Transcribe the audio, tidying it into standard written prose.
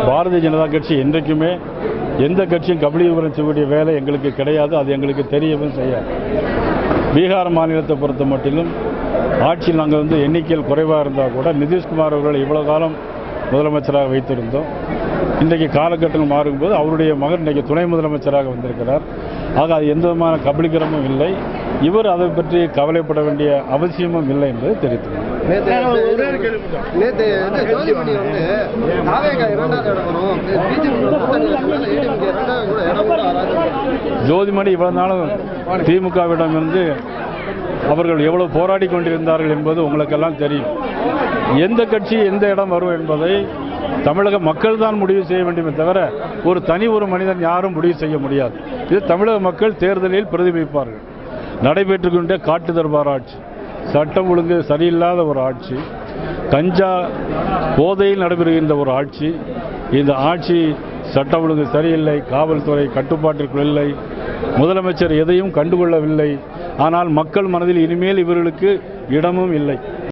பாரதிய ஜனதா கட்சி என்றைக்குமே எந்த கட்சியும் கபலீகரம் செய்யக்கூடிய வேலை எங்களுக்கு கிடையாது. அது எங்களுக்கு தெரியவும் செய்யாது. பீகார் மாநிலத்தை பொறுத்த மட்டிலும் ஆட்சியில் நாங்கள் எண்ணிக்கையில் குறைவாக இருந்தால் கூட நிதிஷ்குமார் அவர்கள் இவ்வளவு காலம் முதலமைச்சராக வைத்திருந்தோம். இன்றைக்கு காலகட்டங்கள் மாறும்போது அவருடைய மகன் இன்றைக்கு துணை முதலமைச்சராக வந்திருக்கிறார். ஆக அது எந்த விதமான கபலீகரமும் இல்லை. இவர் அதை பற்றி கவலைப்பட வேண்டிய அவசியமும் இல்லை என்பது தெரிவித்துள்ளார். ஜோதிமணி இவ்வளவு நாளும் திமுகவிடமிருந்து அவர்கள் எவ்வளவு போராடி கொண்டிருந்தார்கள் என்பது உங்களுக்கெல்லாம் தெரியும். எந்த கட்சி எந்த இடம் வரும் என்பதை தமிழக மக்கள் தான் முடிவு செய்ய வேண்டுமே தவிர ஒரு மனிதன் யாரும் முடிவு செய்ய முடியாது. இது தமிழக மக்கள் தேர்தலில் பிரதிபலிப்பார்கள். நடைபெற்றுக்கொண்ட காட்டு தர்பார் ஆட்சி, சட்டம் ஒழுங்கு சரியில்லாத ஒரு ஆட்சி, கஞ்சா போதையில் நடைபெறுகின்ற ஒரு ஆட்சி. இந்த ஆட்சி சட்டம் ஒழுங்கு சரியில்லை, காவல்துறை கட்டுப்பாட்டிற்குள் இல்லை, முதலமைச்சர் எதையும் கண்டுகொள்ளவில்லை. ஆனால் மக்கள் மனதில் இனிமேல் இவர்களுக்கு இடமும் இல்லை.